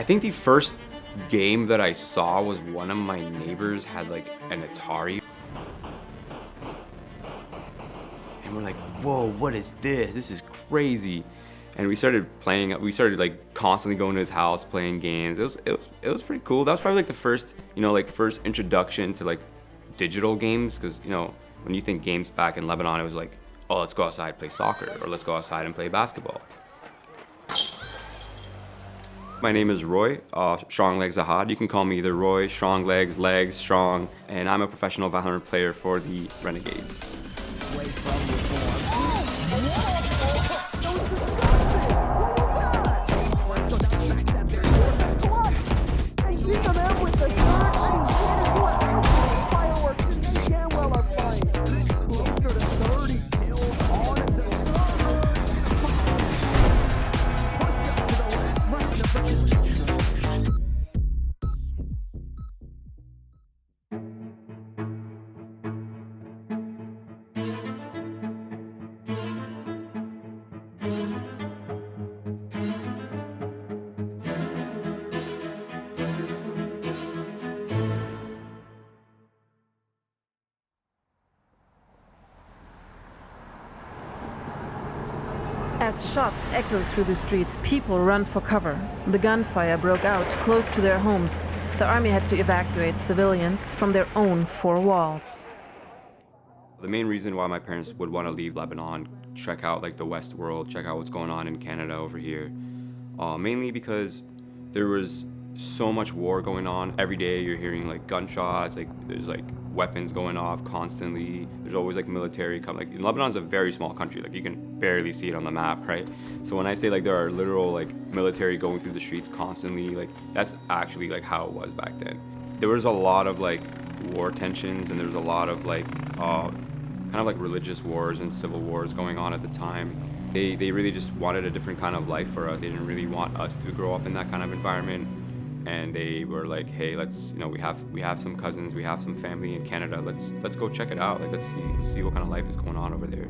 I think the first game that I saw was one of my neighbors had like an Atari. And we're like, whoa, what is this? This is crazy. And we started playing, we started like constantly going to his house, playing games. It was pretty cool. That was probably like the first, first introduction to like digital games. Cause when you think games back in Lebanon, it was like, oh, let's go outside and play soccer, or let's go outside and play basketball. My name is Roy, StrongLegs Ahad. You can call me either Roy, StrongLegs, Legs, Strong, and I'm a professional Valorant player for the Renegades. As shots echo through the streets, people run for cover. The gunfire broke out close to their homes. The army had to evacuate civilians from their own four walls. The main reason why my parents would want to leave Lebanon, check out like the West world, check out what's going on in Canada over here, mainly because there was so much war going on. Every day you're hearing like gunshots, like there's like weapons going off constantly. There's always like military coming. Like Lebanon's a very small country, like you can barely see it on the map, right? So when I say like there are literal like military going through the streets constantly, like that's actually like how it was back then. There was a lot of like war tensions, and there was a lot of like kind of like religious wars and civil wars going on at the time. They really just wanted a different kind of life for us. They didn't really want us to grow up in that kind of environment. And they were like, hey, let's, we have some cousins, we have some family in Canada. Let's go check it out. Like, let's see what kind of life is going on over there.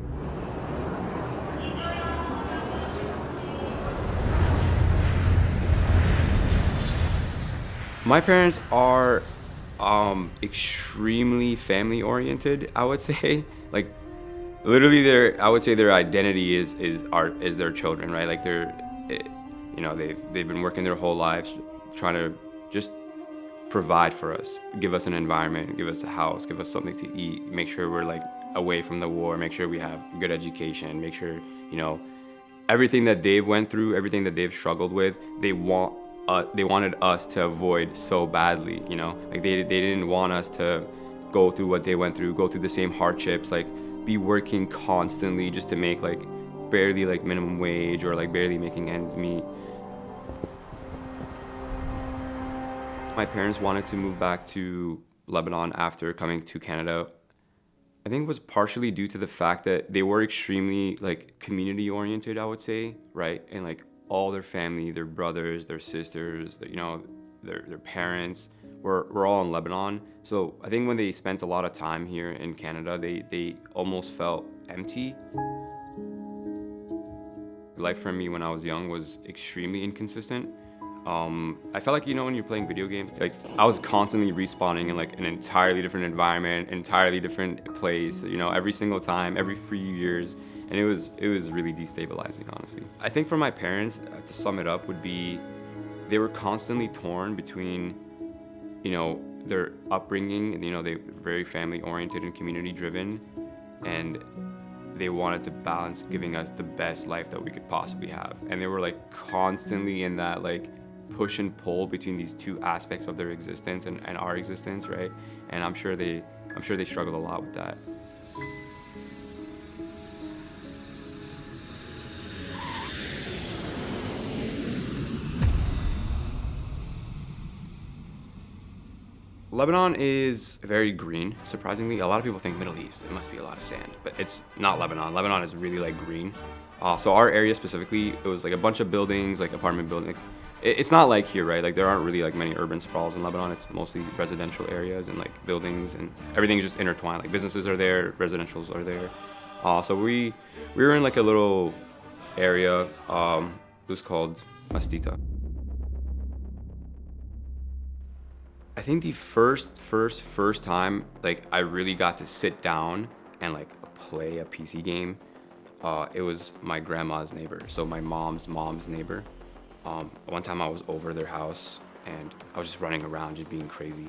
My parents are extremely family oriented, I would say. Like, literally, I would say their identity is their children, right? Like they've been working their whole lives trying to just provide for us, give us an environment, give us a house, give us something to eat, make sure we're like away from the war, make sure we have good education, make sure, everything that they've went through, everything that they've struggled with, they wanted us to avoid so badly, like they didn't want us to go through what they went through, go through the same hardships, like be working constantly just to make like barely like minimum wage or like barely making ends meet. My parents wanted to move back to Lebanon after coming to Canada. I think it was partially due to the fact that they were extremely like community oriented, I would say, right? And like all their family, their brothers, their sisters, their parents were all in Lebanon. So I think when they spent a lot of time here in Canada, they almost felt empty. Life for me when I was young was extremely inconsistent. I felt like, when you're playing video games, like I was constantly respawning in like an entirely different environment, entirely different place, every single time, every few years. And it was really destabilizing, honestly. I think for my parents, to sum it up, would be they were constantly torn between, their upbringing, and, they were very family oriented and community driven. And they wanted to balance giving us the best life that we could possibly have. And they were like constantly in that like push and pull between these two aspects of their existence and our existence, right? And I'm sure they struggled a lot with that. Lebanon is very green, surprisingly. A lot of people think Middle East, it must be a lot of sand, but it's not Lebanon. Lebanon is really like green. So our area specifically, it was like a bunch of buildings, like apartment buildings. It's not like here, right? Like there aren't really like many urban sprawls in Lebanon. It's mostly residential areas and like buildings, and everything is just intertwined. Like businesses are there, residentials are there. So we were in like a little area, it was called Mastita. think the first time like I really got to sit down and like play a PC game, it was my grandma's neighbor, so my mom's neighbor. One time I was over their house and I was just running around just being crazy.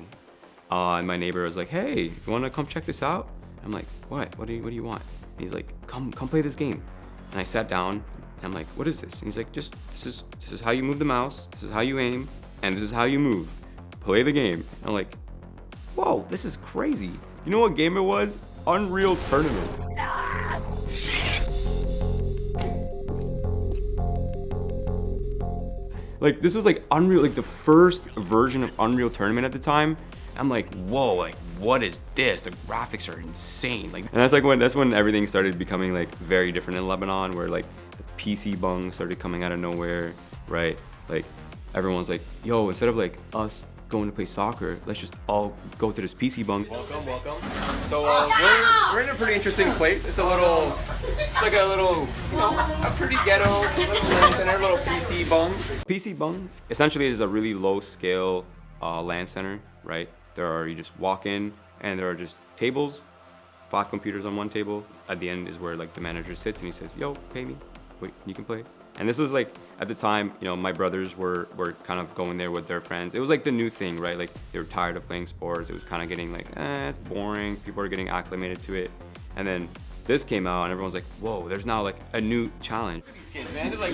And my neighbor was like, "Hey, you wanna come check this out?" I'm like, "What? What do you want?" And he's like, come play this game." And I sat down and I'm like, "What is this?" And he's like, "Just this is how you move the mouse, this is how you aim, and this is how you move. Play the game." And I'm like, "Whoa, this is crazy." You know what game it was? Unreal Tournament. Like this was like Unreal, like the first version of Unreal Tournament at the time. I'm like, whoa, like what is this? The graphics are insane. Like, and that's when everything started becoming like very different in Lebanon, where like the PC bung started coming out of nowhere, right? Like everyone's like, yo, instead of like us going to play soccer, let's just all go to this PC bung. Welcome. So we're in a pretty interesting place. It's like a little, you know, a pretty ghetto little LAN center, little PC bung. PC bung essentially is a really low scale LAN center, right? You just walk in and there are just tables, 5 computers on one table. At the end is where like the manager sits and he says, "Yo, pay me. Wait, you can play." And this was like, at the time, you know, my brothers were kind of going there with their friends. It was like the new thing, right? Like they were tired of playing sports. It was kind of getting like, it's boring. People are getting acclimated to it. And then this came out and everyone's like, whoa, there's now like a new challenge. These kids, man, they're like,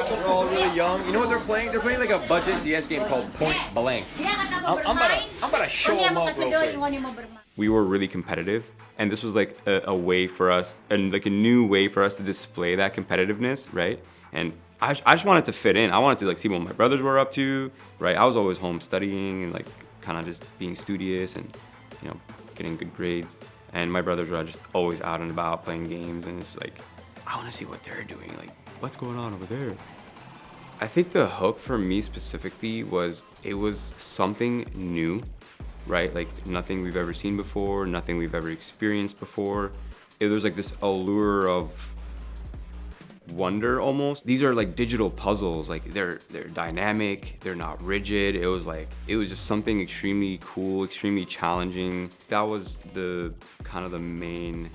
they're all really young. You know what they're playing? They're playing like a budget CS game called Point Blank. I'm about to show them up real quick. We were really competitive, and this was like a way for us, and like a new way for us to display that competitiveness, right? And I just wanted to fit in. I wanted to like see what my brothers were up to, right? I was always home studying and like kind of just being studious and, you know, getting good grades. And my brothers were just always out and about playing games, and it's like, I want to see what they're doing. Like, what's going on over there? I think the hook for me specifically was it was something new, right? Like nothing we've ever seen before, nothing we've ever experienced before. It was like this allure of wonder almost. These are like digital puzzles, like they're dynamic, they're not rigid. It was just something extremely cool, extremely challenging. That was the kind of the main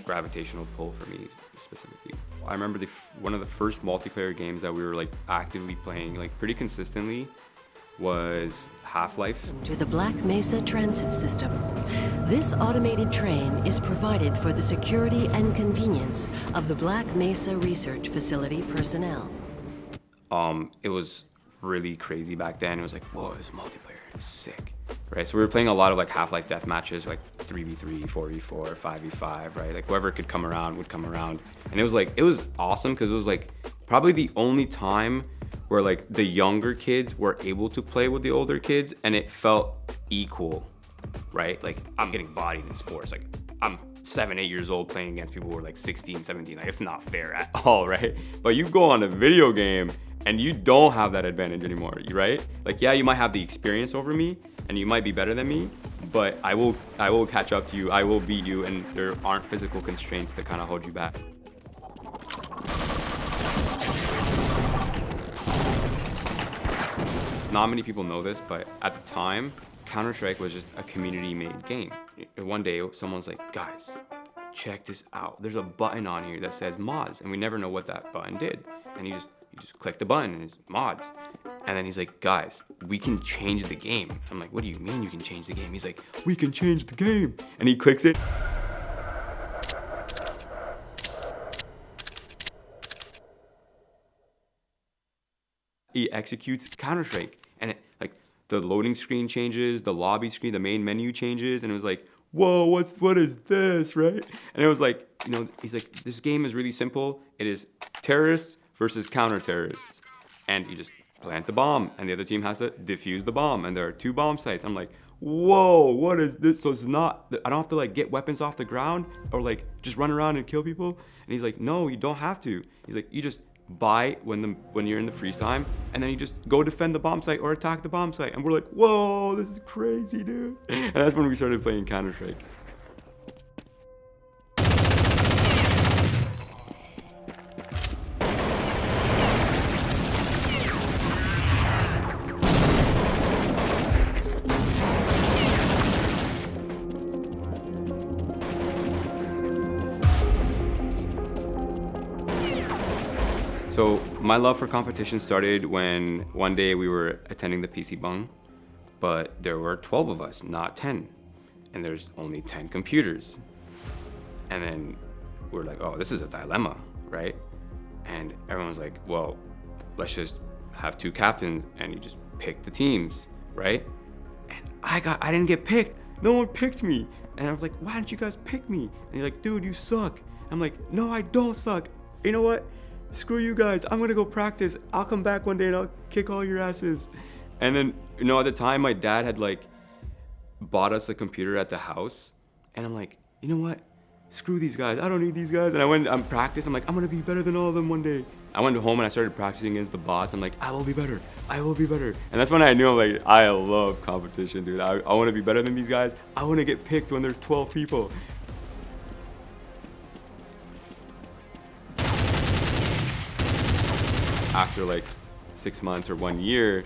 gravitational pull for me specifically. I remember one of the first multiplayer games that we were like actively playing like pretty consistently was Half-Life. To the Black Mesa Transit System. This automated train is provided for the security and convenience of the Black Mesa Research Facility personnel. It was really crazy back then. It was like, whoa, this multiplayer is sick, right? So we were playing a lot of like Half-Life death matches, like 3v3, 4v4, 5v5, right? Like whoever could come around would come around. And it was awesome because it was like probably the only time where like the younger kids were able to play with the older kids and it felt equal, right? Like I'm getting bodied in sports. Like I'm 7, 8 years old playing against people who are like 16, 17. Like it's not fair at all, right? But you go on a video game and you don't have that advantage anymore, right? Like, yeah, you might have the experience over me and you might be better than me, but I will catch up to you. I will beat you, and there aren't physical constraints that kind of hold you back. Not many people know this, but at the time, Counter-Strike was just a community-made game. One day, someone's like, guys, check this out. There's a button on here that says mods, and we never know what that button did. And you just click the button, and it's mods. And then he's like, guys, we can change the game. I'm like, what do you mean you can change the game? He's like, we can change the game. And he clicks it. He executes Counter-Strike, and it, like the loading screen changes, the lobby screen, the main menu changes, and it was like, whoa, what is this, right? And it was like, you know, he's like, this game is really simple. It is terrorists versus counter-terrorists, and you just plant the bomb, and the other team has to defuse the bomb, and there are 2 bomb sites. I'm like, whoa, what is this? So it's not, I don't have to like get weapons off the ground or like just run around and kill people. And he's like, no, you don't have to. He's like, you just buy when you're in the freeze time, and then you just go defend the bomb site or attack the bomb site. And we're like, whoa, this is crazy, dude. And that's when we started playing Counter-Strike. So my love for competition started when one day we were attending the PC bung, but there were 12 of us, not 10. And there's only 10 computers. And then we're like, oh, this is a dilemma, right? And everyone's like, well, let's just have 2 captains and you just pick the teams, right? And I didn't get picked. No one picked me. And I was like, why didn't you guys pick me? And you're like, dude, you suck. I'm like, no, I don't suck. You know what? Screw you guys. I'm gonna go practice. I'll come back one day and I'll kick all your asses. And then, at the time my dad had like bought us a computer at the house. And I'm like, you know what? Screw these guys. I don't need these guys. And I'm practice. I'm like, I'm gonna be better than all of them one day. I went home and I started practicing against the bots. I'm like, I will be better. I will be better. And that's when I knew, I'm like, I love competition, dude. I want to be better than these guys. I want to get picked when there's 12 people. After like 6 months or 1 year,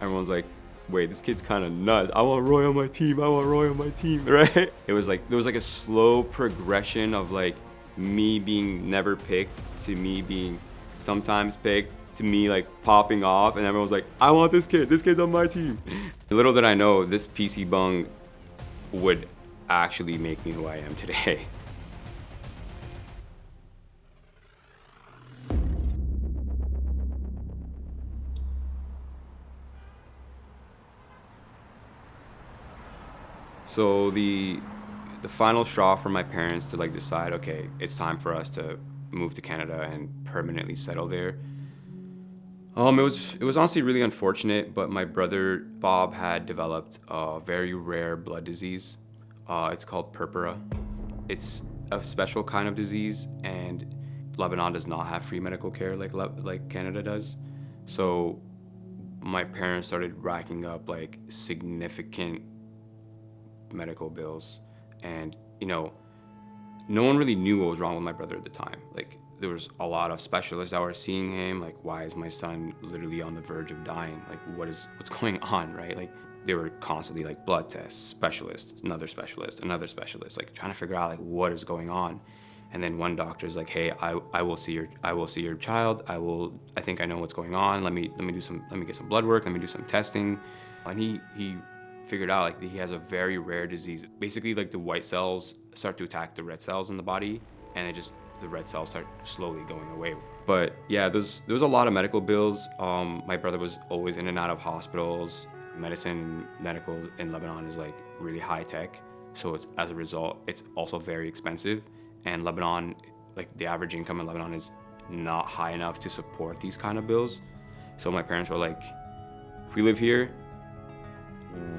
everyone's like, wait, this kid's kind of nuts. I want Roy on my team. I want Roy on my team, right? There was like a slow progression of like me being never picked to me being sometimes picked to me like popping off, and everyone's like, I want this kid. This kid's on my team. Little did I know, this PC bung would actually make me who I am today. So the final straw for my parents to like decide, okay, it's time for us to move to Canada and permanently settle there. It was honestly really unfortunate, but my brother Bob had developed a very rare blood disease. It's called purpura. It's a special kind of disease, and Lebanon does not have free medical care like Canada does. So my parents started racking up like significant medical bills, and no one really knew what was wrong with my brother at the time. Like, there was a lot of specialists that were seeing him, like, why is my son literally on the verge of dying? Like, what's going on, right? Like, they were constantly like blood tests, specialist, another specialist, like trying to figure out like what is going on. And then one doctor's like, hey, I will see your child. I think I know what's going on. Let me get some blood work. Let me do some testing. And he figured out like he has a very rare disease. Basically, like the white cells start to attack the red cells in the body, and the red cells start slowly going away. But yeah, there was a lot of medical bills. My brother was always in and out of hospitals. Medicine and medical in Lebanon is like really high tech, so as a result, it's also very expensive. And Lebanon, like the average income in Lebanon is not high enough to support these kind of bills. So my parents were like, if we live here,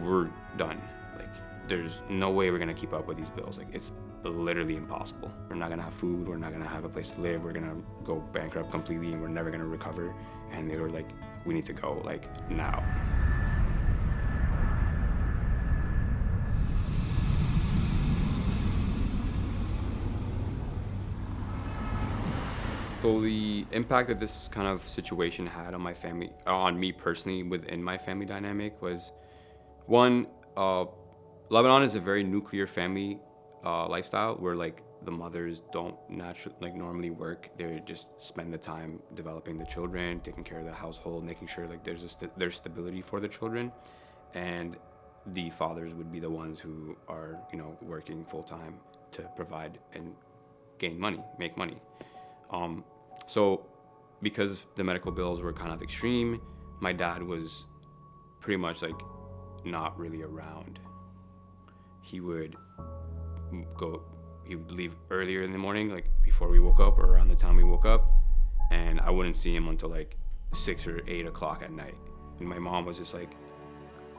we're done. Like, there's no way we're gonna keep up with these bills. Like, it's literally impossible. We're not gonna have food, we're not gonna have a place to live, we're gonna go bankrupt completely, and we're never gonna recover. And they were like, we need to go, like, now. So the impact that this kind of situation had on my family, on me personally, within my family dynamic was, one, Lebanon is a very nuclear family lifestyle where like the mothers don't normally work. They just spend the time developing the children, taking care of the household, making sure like there's stability for the children, and the fathers would be the ones who are working full time to provide and gain money, make money. So because the medical bills were kind of extreme, my dad was pretty much like not really around. He would leave earlier in the morning, like before we woke up or around the time we woke up, and I wouldn't see him until like 6 or 8 o'clock at night. And my mom was just like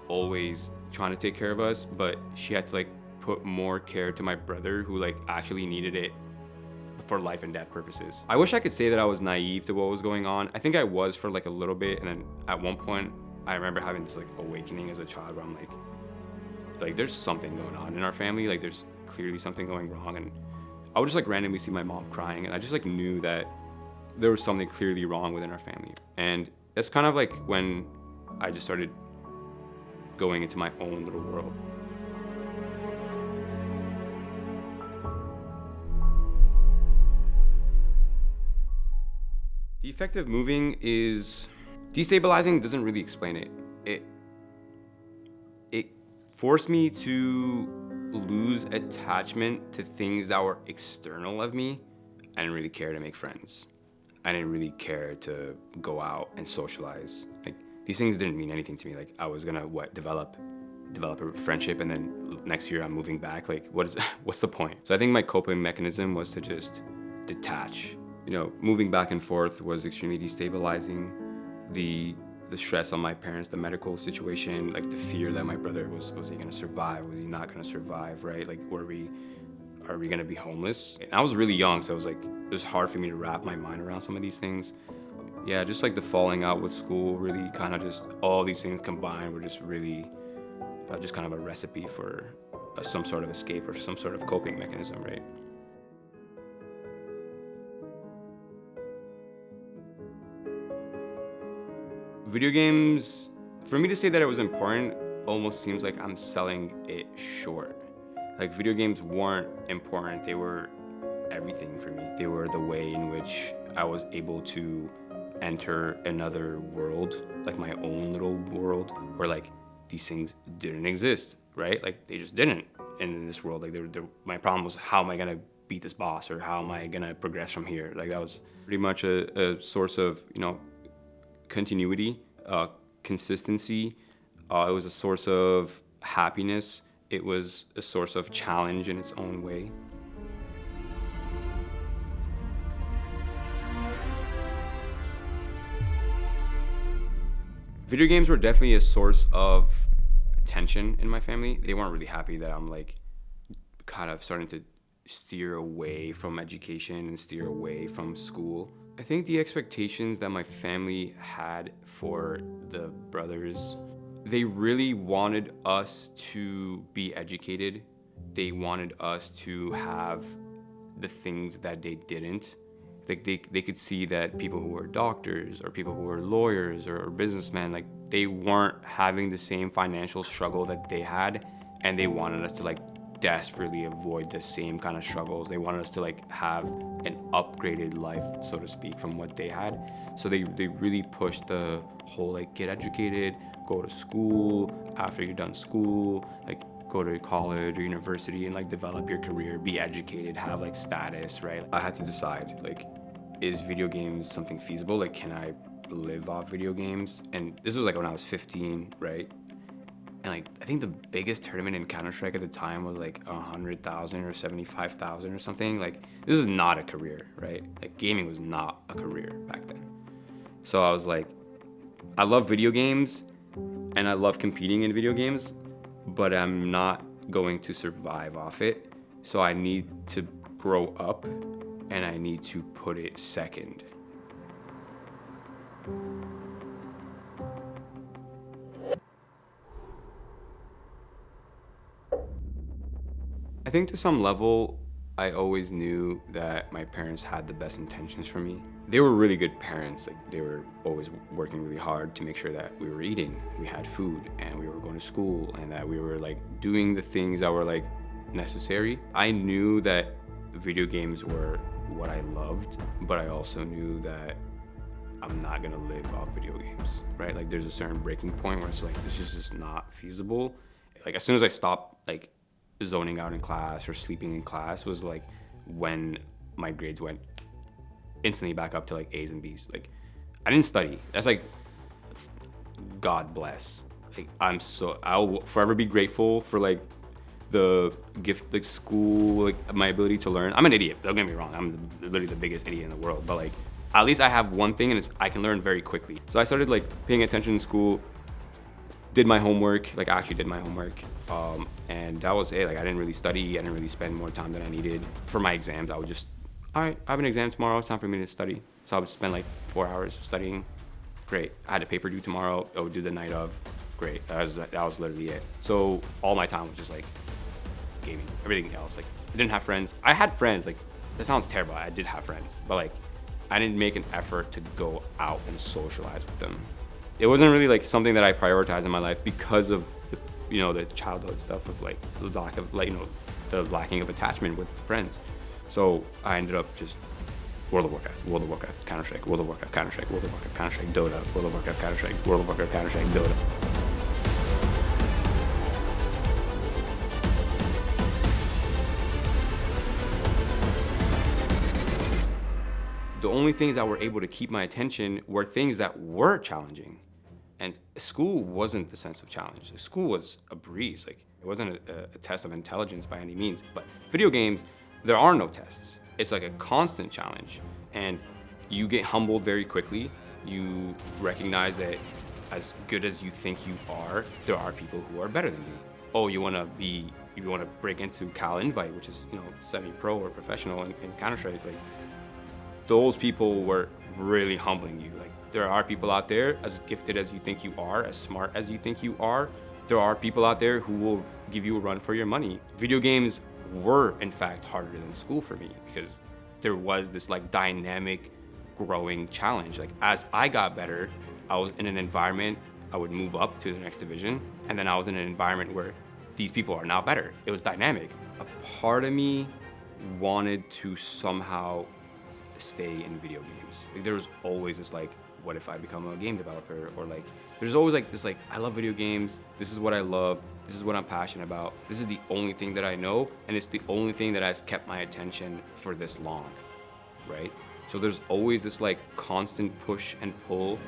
always trying to take care of us, but she had to like put more care to my brother, who like actually needed it for life and death purposes. I wish I could say that I was naive to what was going on. I think I was for like a little bit, and then at one point I remember having this like awakening as a child where I'm like there's something going on in our family, like there's clearly something going wrong. And I would just like randomly see my mom crying, and I just like knew that there was something clearly wrong within our family. And that's kind of like when I just started going into my own little world. effect of moving is destabilizing. Doesn't really explain it. It forced me to lose attachment to things that were external of me. I didn't really care to make friends. I didn't really care to go out and socialize. Like, these things didn't mean anything to me. Like, I was gonna develop a friendship, and then next year I'm moving back. Like, what's the point? So I think my coping mechanism was to just detach. You know, moving back and forth was extremely destabilizing. The stress on my parents, the medical situation, like the fear that my brother was he gonna survive? Was he not gonna survive, right? Like, are we gonna be homeless? And I was really young, so it was hard for me to wrap my mind around some of these things. Yeah, just like the falling out with school, really kind of just all these things combined were just really just kind of a recipe for some sort of escape or some sort of coping mechanism, right? Video games, for me to say that it was important, almost seems like I'm selling it short. Like, video games weren't important, they were everything for me. They were the way in which I was able to enter another world, like my own little world, where like these things didn't exist, right? Like, they just didn't in this world. Like, my problem was, how am I gonna beat this boss, or how am I gonna progress from here? Like, that was pretty much a source of, you know, continuity, consistency. It was a source of happiness. It was a source of challenge in its own way. Video games were definitely a source of tension in my family. They weren't really happy that I'm like kind of starting to steer away from education and steer away from school. I think the expectations that my family had for the brothers, they really wanted us to be educated. They wanted us to have the things that they didn't. Like, they could see that people who were doctors or people who were lawyers or businessmen, like, they weren't having the same financial struggle that they had, and they wanted us to like desperately avoid the same kind of struggles. They wanted us to like have an upgraded life, so to speak, from what they had. So they really pushed the whole like, get educated, go to school, after you're done school, like go to college or university and like develop your career, be educated, have like status, right? I had to decide, like, is video games something feasible? Like, can I live off video games? And this was like when I was 15, right? And like, I think the biggest tournament in Counter-Strike at the time was like 100,000 or 75,000 or something. Like, this is not a career, right? Like, gaming was not a career back then. So I was like, I love video games and I love competing in video games, but I'm not going to survive off it. So I need to grow up and I need to put it second. I think to some level, I always knew that my parents had the best intentions for me. They were really good parents. Like, they were always working really hard to make sure that we were eating, we had food, and we were going to school, and that we were like doing the things that were like necessary. I knew that video games were what I loved, but I also knew that I'm not gonna live off video games, right? Like, there's a certain breaking point where it's like, this is just not feasible. Like, as soon as I stopped like zoning out in class or sleeping in class was like when my grades went instantly back up to like A's and B's. Like, I didn't study. That's like, God bless. Like, I'll forever be grateful for like the gift, like school, like my ability to learn. I'm an idiot, don't get me wrong. I'm literally the biggest idiot in the world, but like, at least I have one thing, and it's I can learn very quickly. So I started like paying attention in school, did my homework, like I actually did my homework, and that was it. Like, I didn't really study, I didn't really spend more time than I needed. For my exams, I would just, all right, I have an exam tomorrow, it's time for me to study. So I would spend like 4 hours studying. Great. I had a paper due tomorrow, I would do the night of. Great. That was literally it. So all my time was just like gaming. Everything else, like, I didn't have friends. I had friends, like, that sounds terrible, I did have friends, but like, I didn't make an effort to go out and socialize with them. It wasn't really like something that I prioritized in my life because of the, you know, the childhood stuff of like the lack of, like, you know, the lacking of attachment with friends. So I ended up just World of Warcraft, World of Warcraft, Counter-Strike, World of Warcraft, Counter-Strike, World of Warcraft, Counter-Strike, Dota, World of Warcraft, Counter-Strike, World of Warcraft, Counter-Strike, Dota. The only things that were able to keep my attention were things that were challenging. And school wasn't the sense of challenge. School was a breeze. Like, it wasn't a test of intelligence by any means. But video games, there are no tests. It's like a constant challenge. And you get humbled very quickly. You recognize that as good as you think you are, there are people who are better than you. Oh, you want to break into Cal Invite, which is, semi-pro or professional in Counter-Strike. Like, those people were really humbling you. Like, there are people out there as gifted as you think you are, as smart as you think you are. There are people out there who will give you a run for your money. Video games were, in fact, harder than school for me because there was this like dynamic growing challenge. Like, as I got better, I was in an environment, I would move up to the next division, and then I was in an environment where these people are now better. It was dynamic. A part of me wanted to somehow stay in video games. Like, there was always this like, what if I become a game developer? Or like, there's always like this like, I love video games, this is what I love, this is what I'm passionate about, this is the only thing that I know, and it's the only thing that has kept my attention for this long, right? So there's always this like constant push and pull.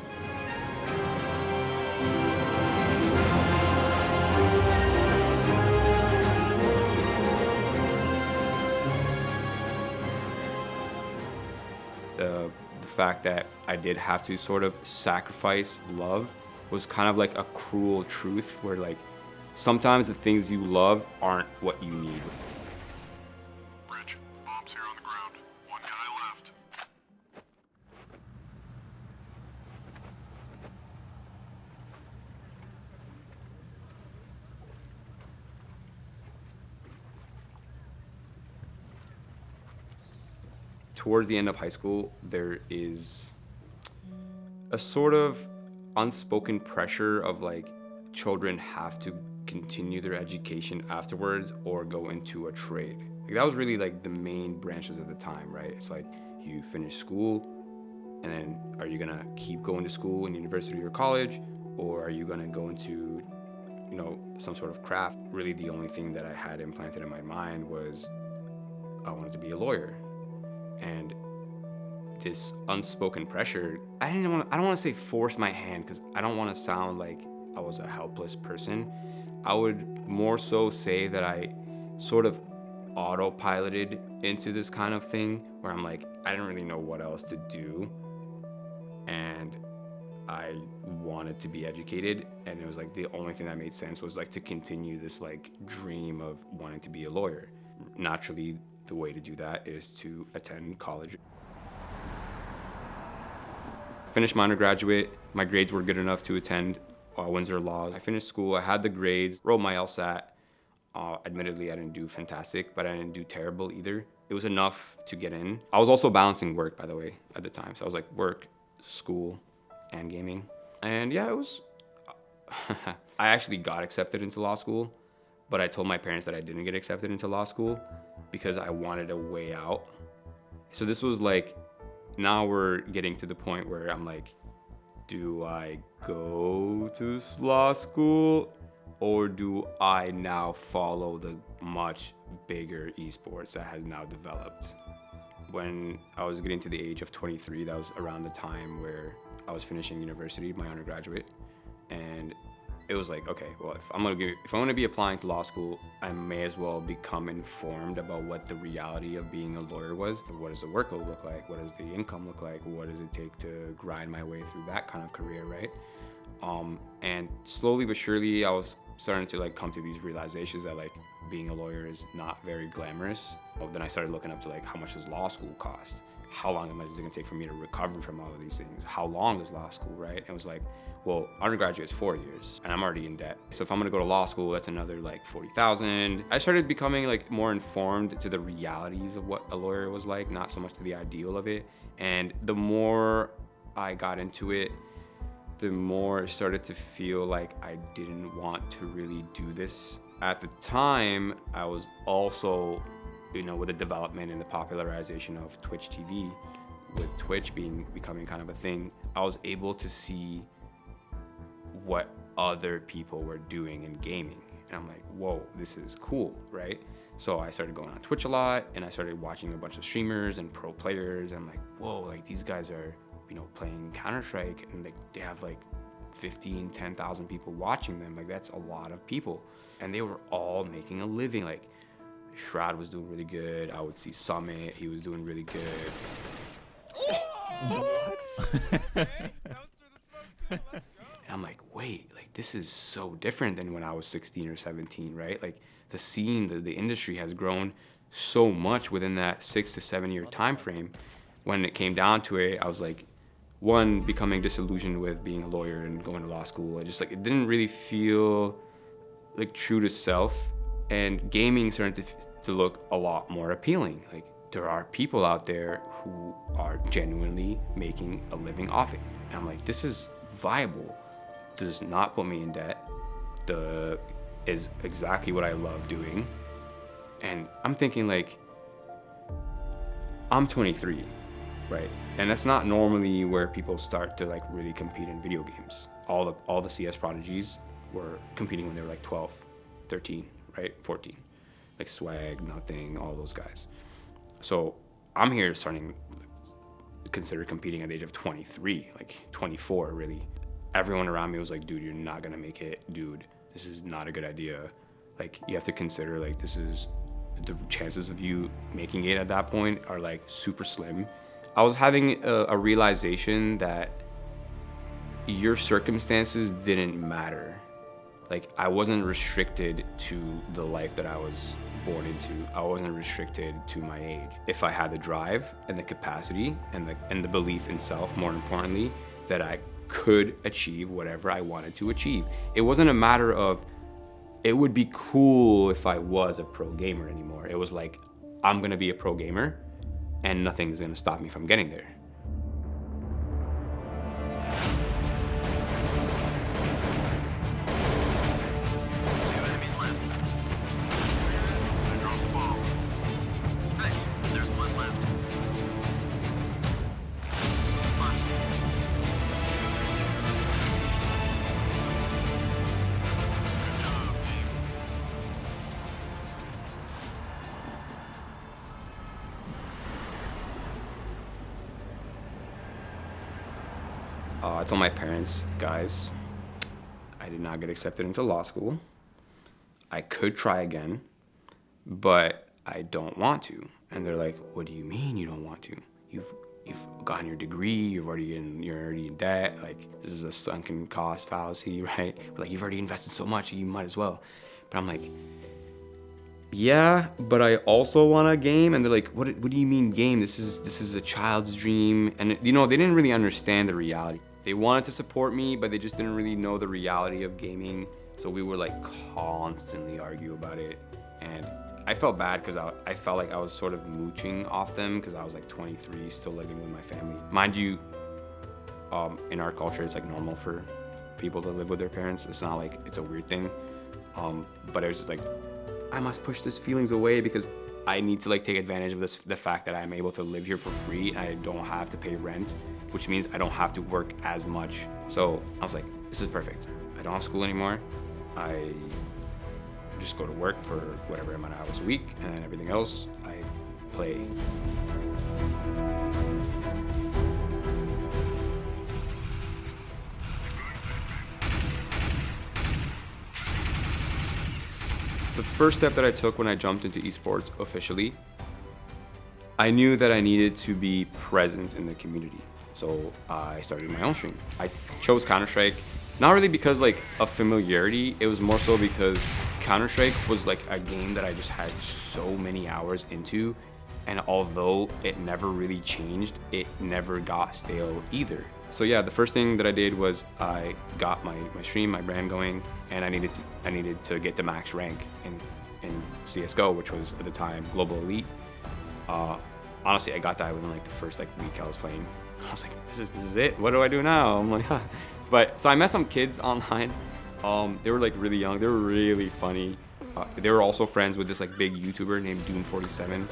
The fact that I did have to sort of sacrifice love was kind of like a cruel truth where like sometimes the things you love aren't what you need. Bridge, bombs here on the ground. One guy left. Towards the end of high school, there is a sort of unspoken pressure of like children have to continue their education afterwards or go into a trade. Like, that was really like the main branches at the time, right? It's like you finish school and then are you gonna keep going to school in university or college, or are you gonna go into, some sort of craft? Really the only thing that I had implanted in my mind was I wanted to be a lawyer. And this unspoken pressure, I don't want to say force my hand because I don't want to sound like I was a helpless person. I would more so say that I sort of autopiloted into this kind of thing where I'm like, I didn't really know what else to do. And I wanted to be educated. And it was like the only thing that made sense was like to continue this like dream of wanting to be a lawyer. Naturally, the way to do that is to attend college. Finished my undergraduate. My grades were good enough to attend Windsor Law. I finished school. I had the grades, wrote my LSAT. Admittedly, I didn't do fantastic, but I didn't do terrible either. It was enough to get in. I was also balancing work, by the way, at the time. So I was like work, school, and gaming. And yeah, it was... I actually got accepted into law school, but I told my parents that I didn't get accepted into law school because I wanted a way out. So this was like, now we're getting to the point where I'm like, do I go to law school or do I now follow the much bigger esports that has now developed? When I was getting to the age of 23, that was around the time where I was finishing university, my undergraduate, and it was like, okay, well, if I'm gonna be applying to law school, I may as well become informed about what the reality of being a lawyer was. What does the workload look like? What does the income look like? What does it take to grind my way through that kind of career, right? And slowly but surely, I was starting to like come to these realizations that like being a lawyer is not very glamorous. Well, then I started looking up to like, how much does law school cost? How long is it gonna take for me to recover from all of these things? How long is law school, right? And it was like, well, undergraduate is 4 years and I'm already in debt. So if I'm gonna go to law school, that's another like 40,000. I started becoming like more informed to the realities of what a lawyer was like, not so much to the ideal of it. And the more I got into it, the more I started to feel like I didn't want to really do this. At the time, I was also, with the development and the popularization of Twitch TV, with Twitch becoming kind of a thing, I was able to see what other people were doing in gaming. And I'm like, whoa, this is cool, right? So I started going on Twitch a lot, and I started watching a bunch of streamers and pro players. And I'm like, whoa, like these guys are, playing Counter-Strike, and like they have like 10,000 people watching them. Like that's a lot of people. And they were all making a living. Like Shroud was doing really good. I would see Summit, he was doing really good. What? And I'm like, wait, like this is so different than when I was 16 or 17, right? Like the scene, the industry has grown so much within that 6 to 7 year time frame. When it came down to it, I was like, one, becoming disillusioned with being a lawyer and going to law school. It didn't really feel like true to self. And gaming started to look a lot more appealing. Like there are people out there who are genuinely making a living off it. And I'm like, this is viable. Does not put me in debt. Is exactly what I love doing. And I'm thinking like, I'm 23, right? And that's not normally where people start to like really compete in video games. All the CS prodigies were competing when they were like 12, 13, right? 14. Like Swag, Nothing, all those guys. So I'm here starting to consider competing at the age of 23, like 24 really. Everyone around me was like, dude, you're not gonna make it. Dude, this is not a good idea. Like you have to consider like the chances of you making it at that point are like super slim. I was having a realization that your circumstances didn't matter. Like I wasn't restricted to the life that I was born into. I wasn't restricted to my age. If I had the drive and the capacity and the belief in self, more importantly, that I could achieve whatever I wanted to achieve. It wasn't a matter of it would be cool if I was a pro gamer anymore. It was like, I'm gonna be a pro gamer and nothing is gonna stop me from getting there. I told my parents, guys, I did not get accepted into law school. I could try again, but I don't want to. And they're like, what do you mean you don't want to? You've gotten your degree, you're already in debt. Like this is a sunken cost fallacy, right? But like you've already invested so much, you might as well. But I'm like, yeah, but I also want a game. And they're like, what do you mean game? This is a child's dream. And they didn't really understand the reality. They wanted to support me, but they just didn't really know the reality of gaming. So we would like constantly argue about it. And I felt bad because I felt like I was sort of mooching off them because I was like 23, still living with my family. Mind you, in our culture, it's like normal for people to live with their parents. It's not like it's a weird thing. But it was just like, I must push these feelings away because I need to like take advantage of the fact that I'm able to live here for free and I don't have to pay rent, which means I don't have to work as much. So I was like, this is perfect. I don't have school anymore. I just go to work for whatever amount of hours a week, and then everything else I play. The first step that I took when I jumped into esports officially, I knew that I needed to be present in the community. So I started my own stream. I chose Counter-Strike, not really because like of familiarity, it was more so because Counter-Strike was like a game that I just had so many hours into, and although it never really changed, it never got stale either. So yeah, the first thing that I did was I got my stream, my brand going, and I needed to get to max rank in CSGO, which was at the time Global Elite. Honestly, I got that within like the first like week I was playing. I was like, this is it. What do I do now? I'm like, huh. But so I met some kids online. They were like really young. They were really funny. They were also friends with this like big YouTuber named Doom47.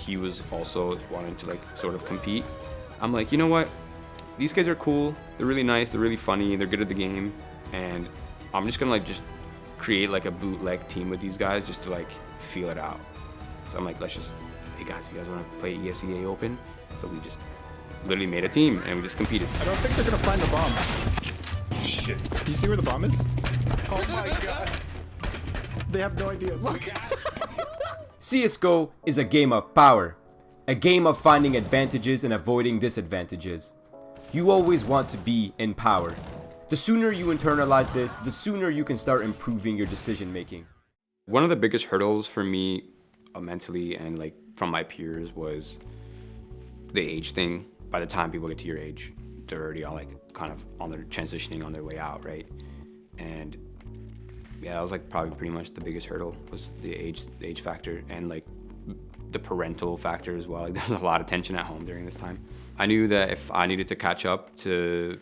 he was also wanting to like sort of compete. I'm like, you know what? These guys are cool. They're really nice. They're really funny. They're good at the game. And I'm just gonna like just create like a bootleg team with these guys just to like feel it out. So I'm like, let's just, hey guys, you guys want to play ESEA Open? So we just literally made a team and we just competed. I don't think they're gonna find the bomb. Shit. Do you see where the bomb is? Oh my god. They have no idea. Look. CSGO is a game of power, a game of finding advantages and avoiding disadvantages. You always want to be in power. The sooner you internalize this, the sooner you can start improving your decision making. One of the biggest hurdles for me mentally and like from my peers was the age thing. By the time people get to your age, they're already all like kind of on their transitioning on their way out, right? And yeah, that was like probably pretty much the biggest hurdle was the age factor and like the parental factor as well. Like there's a lot of tension at home during this time. I knew that if I needed to catch up to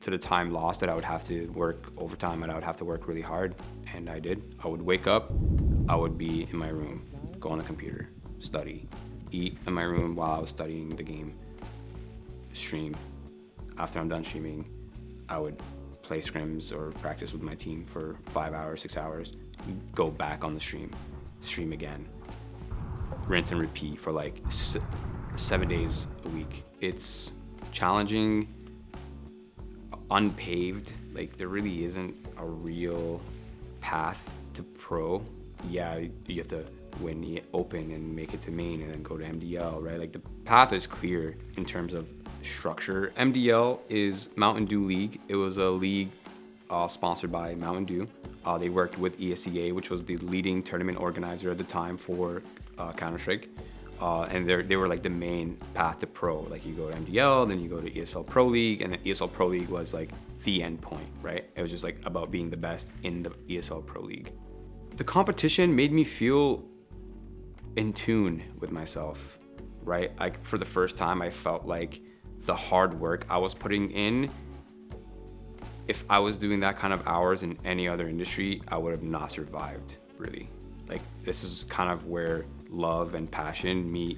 the time lost, that I would have to work overtime and I would have to work really hard, and I did. I would wake up, I would be in my room, go on the computer, study, eat in my room while I was studying the game, stream. After I'm done streaming, I would play scrims or practice with my team for 5 hours, 6 hours, go back on the stream again, rinse and repeat for like 7 days a week. It's challenging, unpaved, like there really isn't a real path to pro. Yeah, you have to win the open and make it to main and then go to MDL, right? Like the path is clear in terms of structure. MDL is Mountain Dew League. It was a league sponsored by Mountain Dew. They worked with ESEA, which was the leading tournament organizer at the time for Counter-Strike. And they were like the main path to pro. Like you go to MDL, then you go to ESL Pro League, and the ESL Pro League was like the end point, right? It was just like about being the best in the ESL Pro League. The competition made me feel in tune with myself, right? Like for the first time, I felt like the hard work I was putting in, if I was doing that kind of hours in any other industry, I would have not survived, really. Like this is kind of where love and passion meet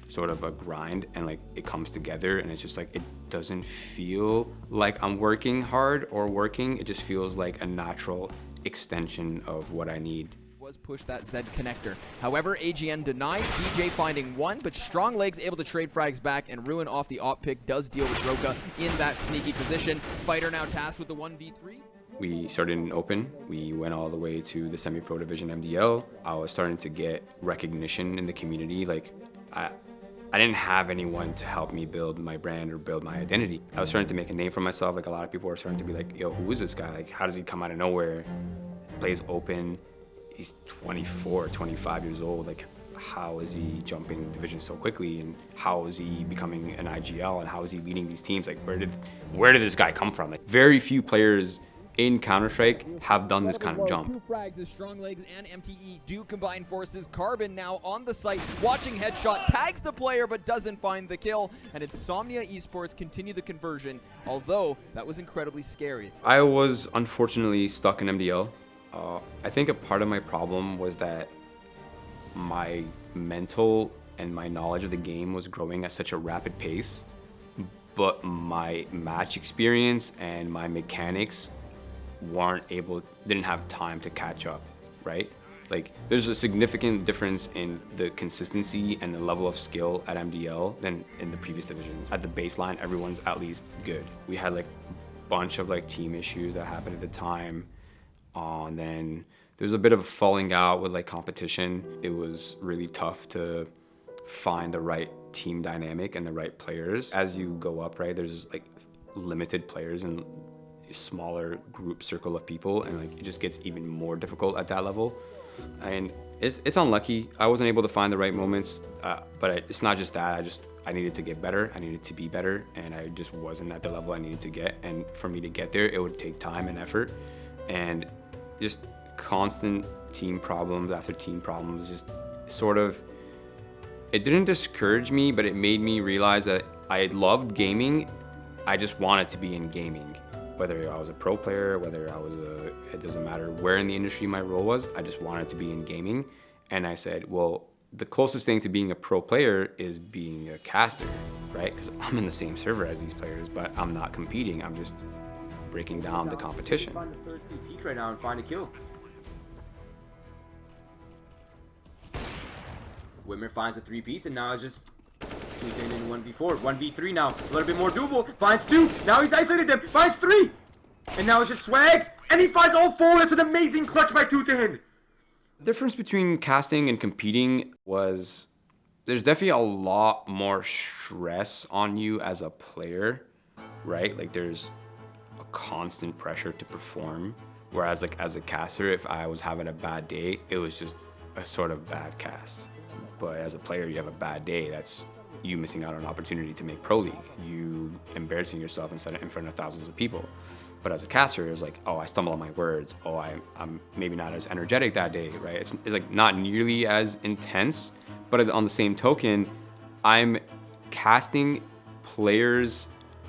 sort of a grind, and like it comes together, and it's just like it doesn't feel like I'm working hard or working. It just feels like a natural extension of what I need. Was push that Z connector. However, AGN denied, DJ finding one, but StrongLegs able to trade frags back, and Ruin off the op pick does deal with Roka in that sneaky position. Fighter now tasked with the 1v3. We started in open. We went all the way to the semi-pro division MDL. I was starting to get recognition in the community. Like I didn't have anyone to help me build my brand or build my identity. I was starting to make a name for myself. Like a lot of people were starting to be like, yo, who is this guy? Like, how does he come out of nowhere? Plays open. He's 24, 25 years old. Like, how is he jumping divisions so quickly? And how is he becoming an IGL? And how is he leading these teams? Like, where did this guy come from? Like, very few players in Counter-Strike have done this kind of jump. Two frags as StrongLegs and MTE do combine forces. Carbon now on the site, watching headshot, tags the player but doesn't find the kill. And it's Insomnia Esports continue the conversion, although that was incredibly scary. I was unfortunately stuck in MDL. I think a part of my problem was that my mental and my knowledge of the game was growing at such a rapid pace, but my match experience and my mechanics didn't have time to catch up, right? Like there's a significant difference in the consistency and the level of skill at MDL than in the previous divisions. At the baseline, everyone's at least good. We had like a bunch of like team issues that happened at the time. And then there was a bit of falling out with like competition. It was really tough to find the right team dynamic and the right players. As you go up, right, there's like limited players and a smaller group circle of people, and like it just gets even more difficult at that level. And it's unlucky. I wasn't able to find the right moments, but it's not just that. I needed to get better. I needed to be better, and I just wasn't at the level I needed to get. And for me to get there, it would take time and effort, and just constant team problems after team problems. Just sort of, it didn't discourage me, but it made me realize that I loved gaming. I just wanted to be in gaming. Whether I was a pro player, whether I was it doesn't matter where in the industry my role was, I just wanted to be in gaming. And I said, well, the closest thing to being a pro player is being a caster, right? Because I'm in the same server as these players, but I'm not competing. I'm just breaking down the competition. Find the first sneak peek right now and find a kill. Wimmer finds a 3-piece, and now it's just in 1v4, 1v3 now. A little bit more doable. Finds 2. Now he's isolated them. Finds 3. And now it's just swag. And he finds all 4. That's an amazing clutch by Tutehin. The difference between casting and competing was there's definitely a lot more stress on you as a player, right? Like there's a constant pressure to perform. Whereas like as a caster, if I was having a bad day, it was just a sort of bad cast. But as a player, you have a bad day, that's you missing out on an opportunity to make Pro League. You embarrassing yourself in front of thousands of people. But as a caster, it was like, oh, I stumble on my words. Oh, I'm maybe not as energetic that day, right? It's like not nearly as intense, but on the same token, I'm casting players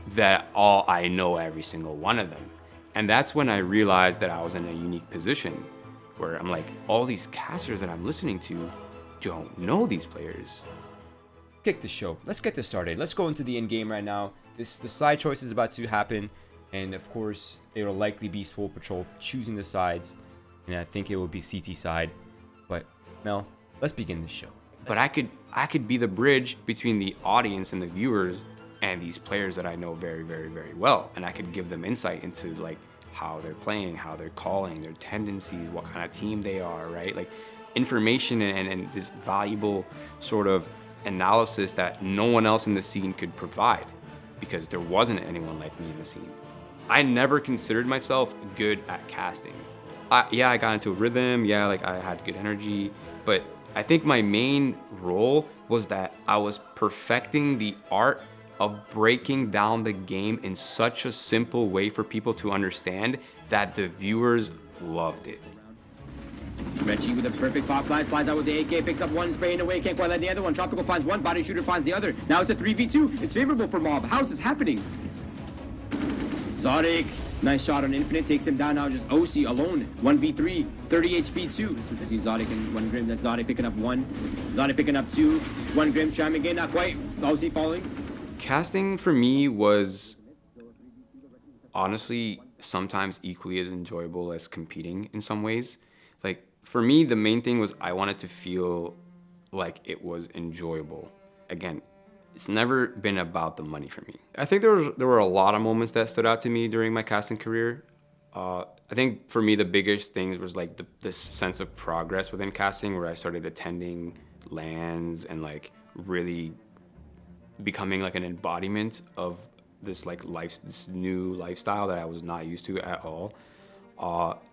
that I know every single one of them. And that's when I realized that I was in a unique position where I'm like, all these casters that I'm listening to don't know these players. Kick the show. Let's get this started. Let's go into the end game right now. The side choice is about to happen. And of course, it'll likely be Swole Patrol choosing the sides. And I think it will be CT side. But Mel, let's begin the show. But I could be the bridge between the audience and the viewers and these players that I know very, very, very well. And I could give them insight into like how they're playing, how they're calling, their tendencies, what kind of team they are, right? Like information and this valuable sort of analysis that no one else in the scene could provide because there wasn't anyone like me in the scene. I never considered myself good at casting. I got into a rhythm, like I had good energy, but I think my main role was that I was perfecting the art of breaking down the game in such a simple way for people to understand that the viewers loved it. Reggie with a perfect pop flies out with the AK, picks up one, spraying away, can't quite let the other one. Tropical finds one, body shooter finds the other. Now it's a 3v2. It's favorable for Mob. How is this happening? Zodic, nice shot on Infinite, takes him down now, just OC alone. 1v3, 30 HP 2. So between Zodic and 1 Grim, that's Zodic picking up 1. Zodic picking up 2. 1 Grim, trying again, not quite. OC falling. Casting for me was honestly sometimes equally as enjoyable as competing in some ways. Like for me, the main thing was I wanted to feel like it was enjoyable. Again, it's never been about the money for me. I think there were a lot of moments that stood out to me during my casting career. I think for me, the biggest thing was like this sense of progress within casting where I started attending LANs and like really becoming like an embodiment of this this new lifestyle that I was not used to at all.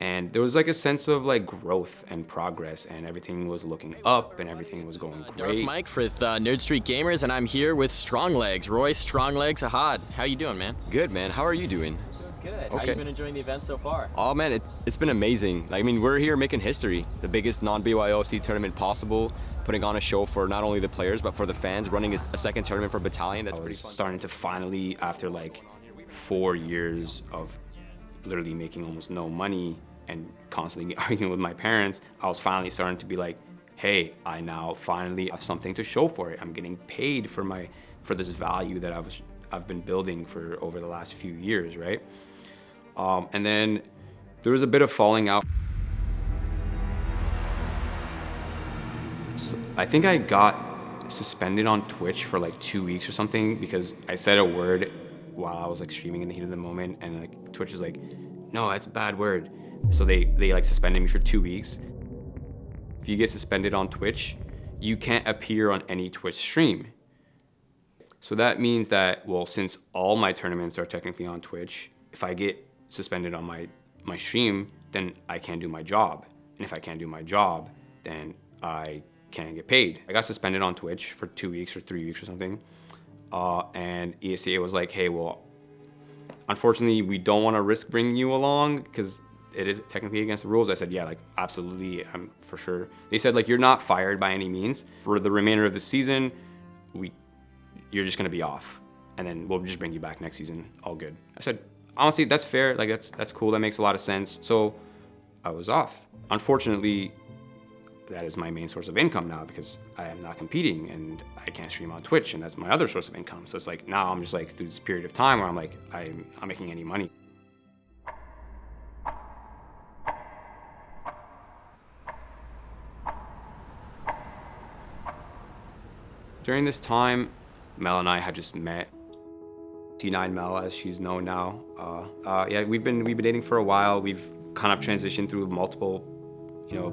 And there was like a sense of like growth and progress, and everything was looking up and everything was going Darth great. Mike with Nerd Street Gamers, and I'm here with StrongLegs. Roy StrongLegs Ahad. How you doing, man? Good, man. How are you doing? Doing good. How Okay. you been enjoying the event so far? Oh, man, it's been amazing. I mean, we're here making history. The biggest non-BYOC tournament possible, putting on a show for not only the players, but for the fans, running a second tournament for Battalion. That's I pretty was fun. starting to finally, after like 4 years of literally making almost no money and constantly arguing with my parents, I was finally starting to be like, hey, I now finally have something to show for it. I'm getting paid for this value that I've been building for over the last few years, right? And then there was a bit of falling out. So I think I got suspended on Twitch for like 2 weeks or something because I said a word while I was like streaming in the heat of the moment, and like Twitch is like, no, that's a bad word. So they like suspended me for 2 weeks. If you get suspended on Twitch, you can't appear on any Twitch stream. So that means that, well, since all my tournaments are technically on Twitch, if I get suspended on my stream, then I can't do my job. And if I can't do my job, then I can't get paid. I got suspended on Twitch for 2 weeks or 3 weeks or something. And ESEA was like, hey, well, unfortunately, we don't want to risk bringing you along because it is technically against the rules. I said, yeah, like, absolutely, for sure. They said, like, you're not fired by any means. For the remainder of the season, you're just going to be off. And then we'll just bring you back next season. All good. I said, honestly, that's fair. Like, that's cool. That makes a lot of sense. So I was off. Unfortunately, that is my main source of income now because I am not competing and I can't stream on Twitch, and that's my other source of income. So it's like now I'm just like through this period of time where I'm like I'm not making any money. During this time, Mel and I had just met. T9 Mel, as she's known now. Yeah, we've been dating for a while. We've kind of transitioned through multiple,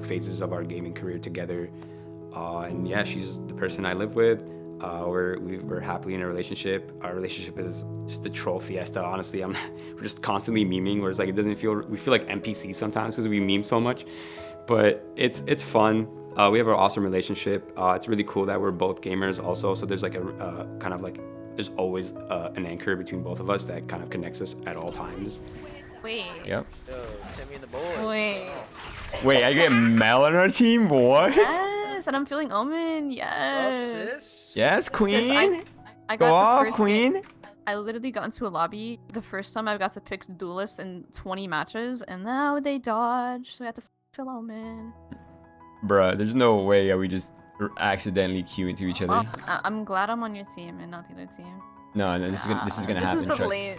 phases of our gaming career together. And yeah, she's the person I live with. We're happily in a relationship. Our relationship is just a troll fiesta. Honestly, we're just constantly memeing. Where it's like we feel like NPCs sometimes because we meme so much. But it's fun. We have an awesome relationship. It's really cool that we're both gamers also. So there's like a kind of like, there's always an anchor between both of us that kind of connects us at all times. Wait. Yep. Send me the boys. Wait, are you getting Mel on our team? What? Yes, and I'm feeling Omen. Yes. What's up, sis? Yes, queen. Sis, I Go got off, the first queen. game. I literally got into a lobby the first time I got to pick duelist in 20 matches, and now they dodge, so I have to fill Omen. Bruh, there's no way we just accidentally queue into each other. I'm glad I'm on your team and not the other team. No, this is gonna happen. Trust.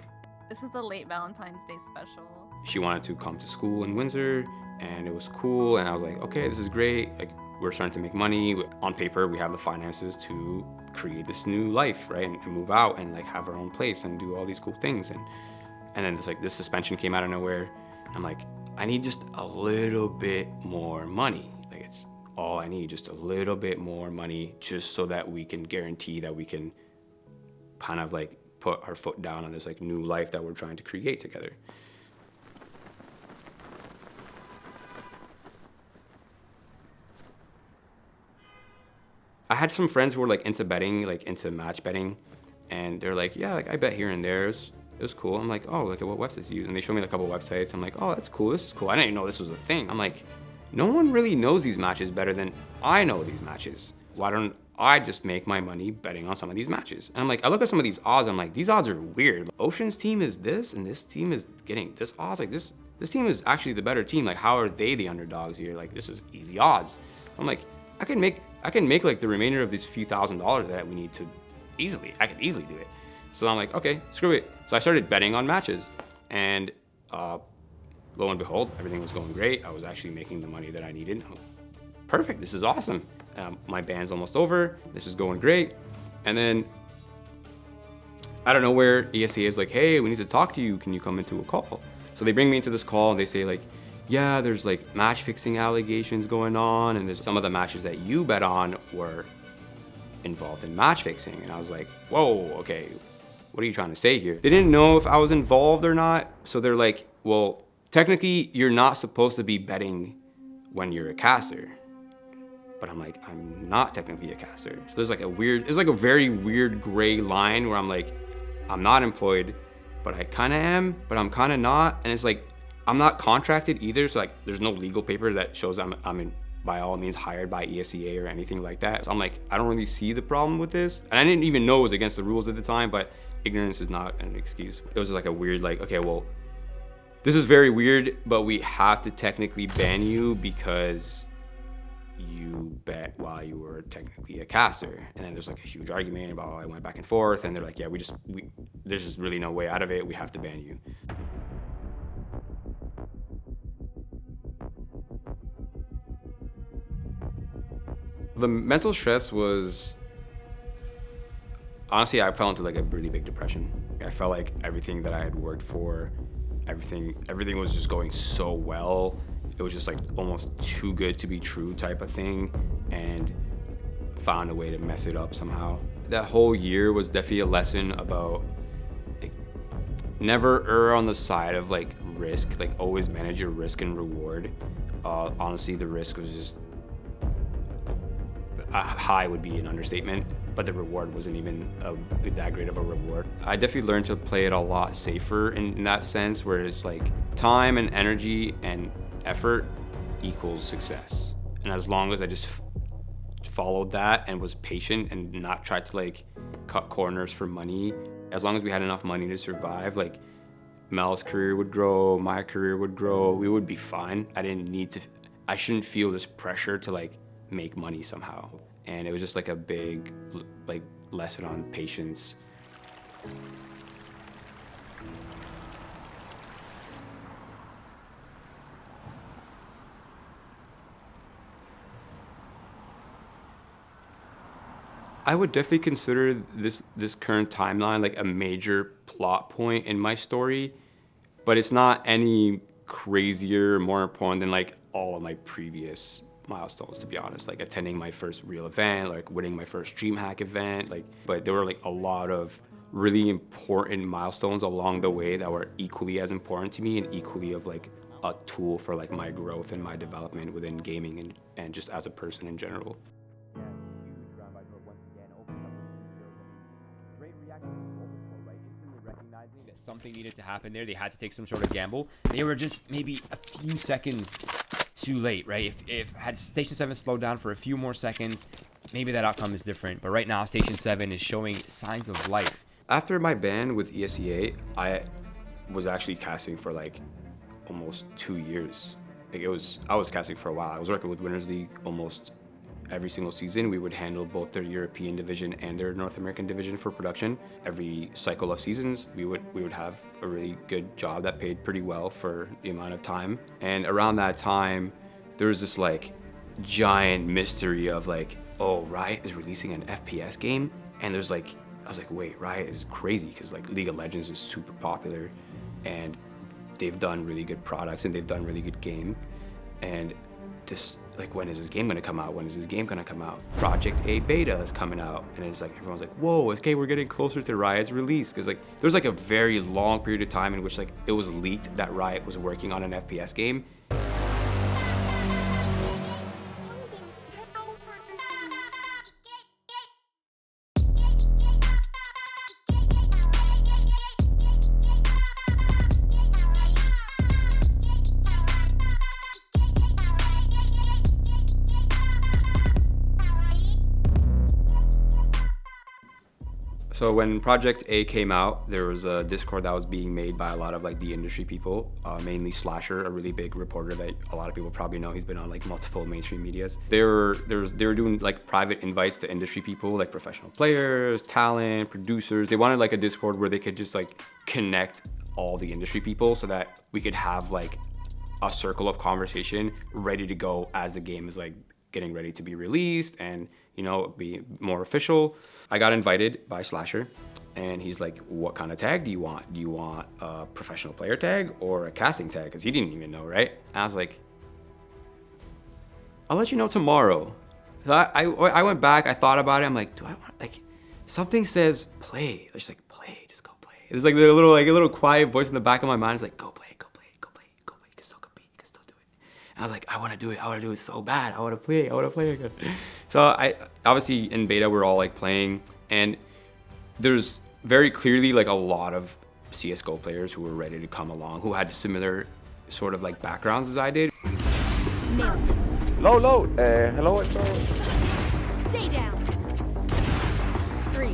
This is the late Valentine's Day special. She wanted to come to school in Windsor, and it was cool. And I was like, okay, this is great. Like, we're starting to make money. On paper, we have the finances to create this new life, right? And move out and like have our own place and do all these cool things. And then this suspension came out of nowhere. I'm like, I need just a little bit more money. Like, it's all I need, just a little bit more money, just so that we can guarantee that we can kind of like put our foot down on this like new life that we're trying to create together. I had some friends who were like into betting, like into match betting, and they're like, yeah, like I bet here and there. It was cool. I'm like, oh, like what websites you use? And they showed me like, a couple websites. I'm like, oh, that's cool. This is cool. I didn't even know this was a thing. I'm like, no one really knows these matches better than I know these matches. Why don't I just make my money betting on some of these matches? And I'm like, I look at some of these odds. I'm like, these odds are weird. Ocean's team is this, and this team is getting this odds. Like this team is actually the better team. Like, how are they the underdogs here? Like, this is easy odds. I'm like, I can make like the remainder of these few $1,000s that we need to I could easily do it. So I'm like, okay, screw it. So I started betting on matches, and lo and behold, everything was going great. I was actually making the money that I needed. Perfect, this is awesome. My band's almost over. This is going great. And then, I don't know where ESA is like, hey, we need to talk to you. Can you come into a call? So they bring me into this call, and they say like, yeah, there's like match fixing allegations going on, and there's some of the matches that you bet on were involved in match fixing. And I was like, whoa, okay, what are you trying to say here? They didn't know if I was involved or not. So they're like, well, technically you're not supposed to be betting when you're a caster. But I'm like, I'm not technically a caster. So there's like a very weird gray line where I'm like, I'm not employed, but I kind of am, but I'm kind of not. And it's like, I'm not contracted either. So like, there's no legal paper that shows I'm by all means hired by ESEA or anything like that. So I'm like, I don't really see the problem with this. And I didn't even know it was against the rules at the time, but ignorance is not an excuse. It was just like a weird, like, okay, well, this is very weird, but we have to technically ban you because you bet while you were technically a caster. And then there's like a huge argument about, I went back and forth, and they're like, yeah, there's just really no way out of it. We have to ban you. The mental stress was, honestly, I fell into like a really big depression. I felt like everything that I had worked for, everything was just going so well. It was just like almost too good to be true type of thing, and found a way to mess it up somehow. That whole year was definitely a lesson about like, never err on the side of like risk, like always manage your risk and reward. Honestly, the risk was just, high would be an understatement, but the reward wasn't even that great of a reward. I definitely learned to play it a lot safer in that sense, where it's like time and energy and effort equals success. And as long as I just followed that and was patient and not tried to like cut corners for money, as long as we had enough money to survive, like Mel's career would grow, my career would grow, we would be fine. I shouldn't feel this pressure to like make money somehow. And it was just like a big like lesson on patience. I would definitely consider this current timeline like a major plot point in my story, but it's not any crazier, more important than like all of my previous milestones, to be honest. Like attending my first real event, like winning my first DreamHack event, like, but there were like a lot of really important milestones along the way that were equally as important to me and equally of like a tool for like my growth and my development within gaming and just as a person in general. That something needed to happen there. They had to take some sort of gamble. They were just maybe a few seconds too late, right? If had Station 7 slowed down for a few more seconds, maybe that outcome is different. But right now, Station 7 is showing signs of life. After my ban with ESEA, I was actually casting for like almost 2 years. Like I was casting for a while. I was working with Winners League almost every single season. We would handle both their European division and their North American division for production. Every cycle of seasons, we would have a really good job that paid pretty well for the amount of time. And around that time, there was this like giant mystery of like, oh, Riot is releasing an FPS game, and there's like, I was like, wait, Riot is crazy because like League of Legends is super popular, and they've done really good products and they've done really good game, and this, like, when is this game gonna come out? When is this game gonna come out? Project A beta is coming out, and it's like everyone's like, whoa, okay, we're getting closer to Riot's release, because like there's like a very long period of time in which like it was leaked that Riot was working on an FPS game. So when Project A came out, there was a Discord that was being made by a lot of like the industry people, mainly Slasher, a really big reporter that a lot of people probably know. He's been on like multiple mainstream medias. They were doing like private invites to industry people, like professional players, talent, producers. They wanted like a Discord where they could just like connect all the industry people so that we could have like a circle of conversation ready to go as the game is like getting ready to be released and, you know, be more official. I got invited by Slasher, and he's like, what kind of tag do you want? Do you want a professional player tag or a casting tag? Because he didn't even know, right? And I was like, I'll let you know tomorrow. So I went back, I thought about it. I'm like, do I want, like, something says play. It's like, play, just go play. It's like a little quiet voice in the back of my mind. It's like, go play, go play, go play, go play. You can still compete, you can still do it. And I was like, I want to do it so bad. I want to play again. So I obviously in beta we're all like playing, and there's very clearly like a lot of CS:GO players who were ready to come along, who had similar sort of like backgrounds as I did. Low, hello, Stay down. 3.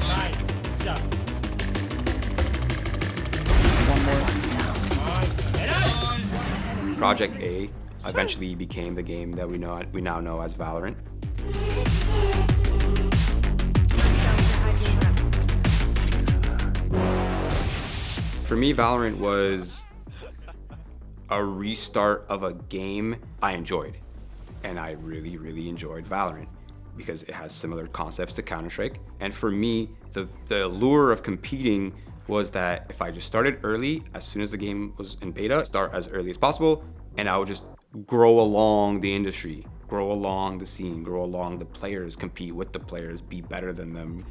Nice. Yeah. One more. Project A eventually became the game that we now know as Valorant. For me, Valorant was a restart of a game I enjoyed, and I really, really enjoyed Valorant because it has similar concepts to Counter-Strike. And for me, the allure of competing was that if I just started early, as soon as the game was in beta, start as early as possible, and I would just grow along the industry, grow along the scene, grow along the players, compete with the players, be better than them.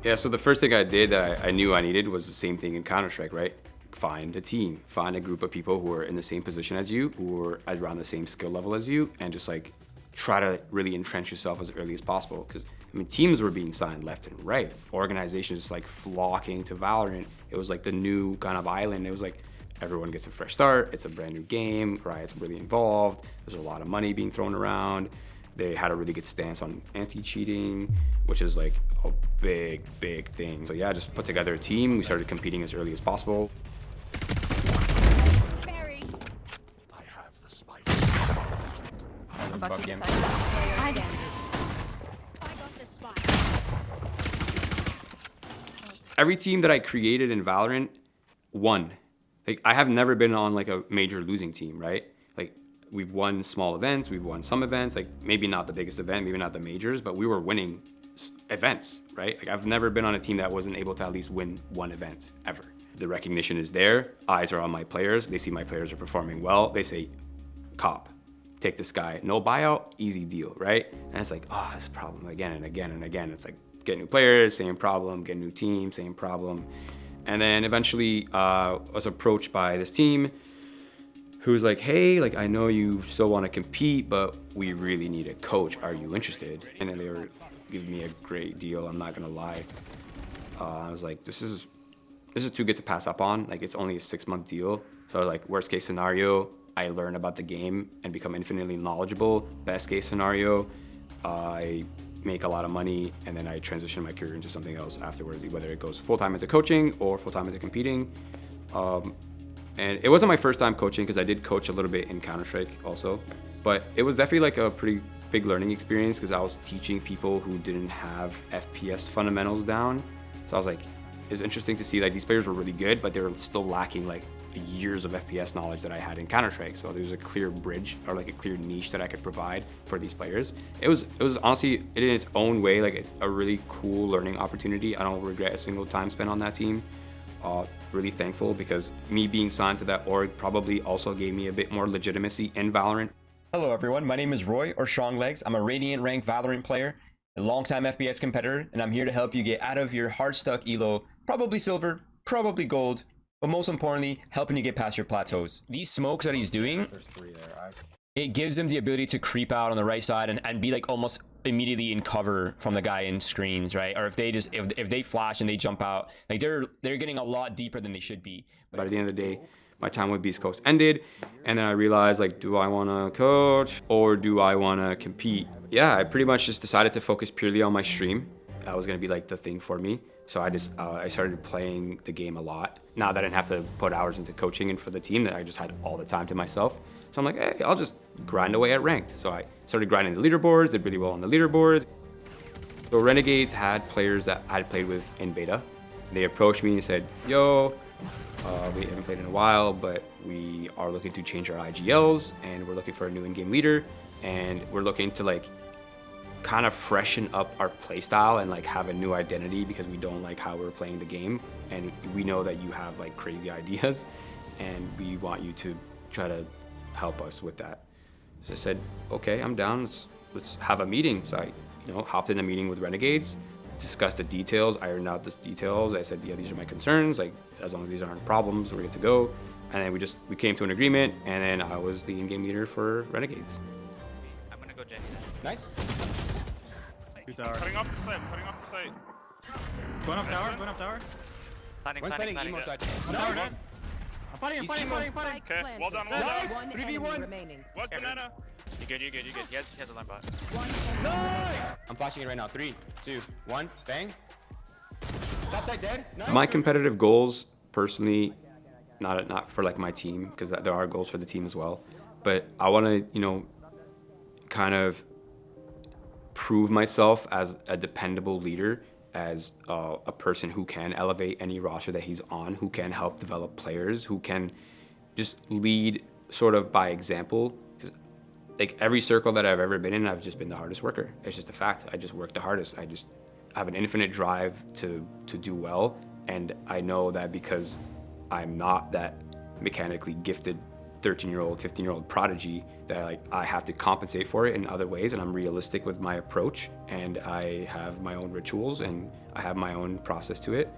Yeah, so the first thing I did that I knew I needed was the same thing in Counter-Strike, right? Find a team, find a group of people who are in the same position as you, who are around the same skill level as you, and just like try to really entrench yourself as early as possible. Because I mean, teams were being signed left and right. Organizations like flocking to Valorant. It was like the new kind of island. It was like everyone gets a fresh start. It's a brand new game. Riot's really involved. There's a lot of money being thrown around. They had a really good stance on anti-cheating, which is like a big, big thing. So yeah, just put together a team. We started competing as early as possible. Buried. I have the spike. I'm about to get that. I got the spike. Every team that I created in Valorant won. Like, I have never been on like a major losing team, right? Like, we've won small events, we've won some events, like maybe not the biggest event, maybe not the majors, but we were winning events, right? Like, I've never been on a team that wasn't able to at least win one event ever. The recognition is there, eyes are on my players, they see my players are performing well, they say, cop, take this guy, no buyout, easy deal, right? And it's like, oh, this problem again and again and again. It's like, get new players, same problem, get a new team, same problem. And then eventually was approached by this team who's like, hey, like, I know you still want to compete, but we really need a coach. Are you interested? And then they were giving me a great deal. I'm not gonna lie. I was like, this is too good to pass up on. Like, it's only a 6-month deal. So I was like, worst case scenario, I learn about the game and become infinitely knowledgeable. Best case scenario, I make a lot of money, and then I transition my career into something else afterwards, whether it goes full-time into coaching or full-time into competing. And it wasn't my first time coaching, because I did coach a little bit in Counter-Strike also, but it was definitely like a pretty big learning experience, because I was teaching people who didn't have FPS fundamentals down. So I was like, it was interesting to see like these players were really good, but they were still lacking like years of FPS knowledge that I had in Counter-Strike. So there was a clear bridge, or like a clear niche that I could provide for these players. It was honestly, in its own way, like a really cool learning opportunity. I don't regret a single time spent on that team. Really thankful, because me being signed to that org probably also gave me a bit more legitimacy in Valorant. Hello everyone, my name is Roy, or StrongLegs. I'm a Radiant ranked Valorant player, a longtime FPS competitor, and I'm here to help you get out of your hard stuck elo, probably silver, probably gold, but most importantly, helping you get past your plateaus. These smokes that he's doing, There's 3 there. it gives him the ability to creep out on the right side and be like almost immediately in cover from the guy in screens, right? Or if they just if they flash and they jump out, like they're getting a lot deeper than they should be. But at the end of the day, my time with Beast Coast ended, and then I realized, like, do I want to coach or do I want to compete? Yeah, I pretty much just decided to focus purely on my stream. That was gonna be like the thing for me. So I started playing the game a lot. Now that I didn't have to put hours into coaching and for the team, that I just had all the time to myself. So I'm like, hey, I'll just grind away at ranked. So I started grinding the leaderboards, did really well on the leaderboards. So Renegades had players that I had played with in beta. They approached me and said, yo, we haven't played in a while, but we are looking to change our IGLs, and we're looking for a new in-game leader, and we're looking to like kind of freshen up our playstyle and like have a new identity, because we don't like how we're playing the game, and we know that you have like crazy ideas, and we want you to try to help us with that. So I said, okay, I'm down. Let's have a meeting. So I, hopped in a meeting with Renegades, discussed the details, ironed out the details. I said, yeah, these are my concerns. Like, as long as these aren't problems, we're good to go. And then we came to an agreement, and then I was the in-game leader for Renegades. I'm gonna go Jenny then. Nice. Cutting off the site, cutting off the site. Going up tower, going up tower. Planning emo side. Tower dead. I'm fighting. Okay, well done, well done. One 3v1. enemy remaining. What's banana? You're good. He has a line bot. I'm flashing it right now. 3, 2, 1, bang. Top side dead. Nice. My competitive goals, personally, not for like my team, because there are goals for the team as well, but I want to, kind of prove myself as a dependable leader, as a person who can elevate any roster that he's on, who can help develop players, who can just lead sort of by example. Because like every circle that I've ever been in, I've just been the hardest worker. It's just a fact. I just work the hardest. I have an infinite drive to do well, and I know that because I'm not that mechanically gifted 13-year-old, 15-year-old prodigy, that I have to compensate for it in other ways, and I'm realistic with my approach, and I have my own rituals, and I have my own process to it.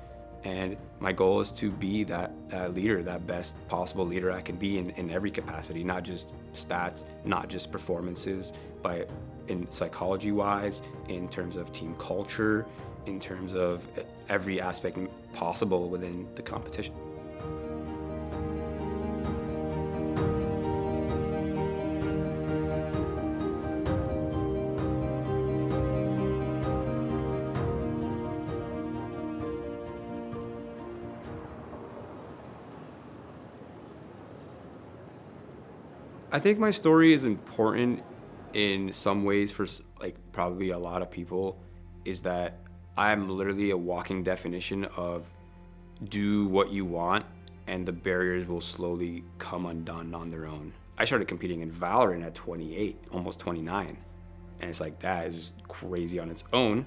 And my goal is to be that leader, that best possible leader I can be in every capacity, not just stats, not just performances, but in psychology-wise, in terms of team culture, in terms of every aspect possible within the competition. I think my story is important in some ways for like probably a lot of people, is that I'm literally a walking definition of do what you want and the barriers will slowly come undone on their own. I started competing in Valorant at 28, almost 29. And it's like, that is crazy on its own.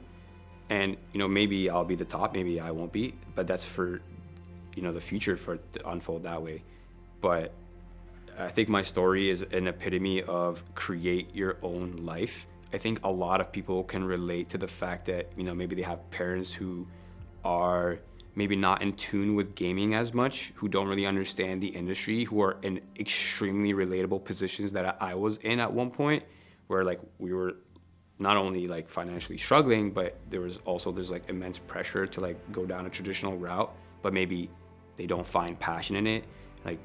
And, you know, maybe I'll be the top, maybe I won't be, but that's for, you know, the future for it to unfold that way. But I think my story is an epitome of create your own life. I think a lot of people can relate to the fact that, you know, maybe they have parents who are maybe not in tune with gaming as much, who don't really understand the industry, who are in extremely relatable positions that I was in at one point, where like we were not only like financially struggling, but there's like immense pressure to like go down a traditional route, but maybe they don't find passion in it. Like,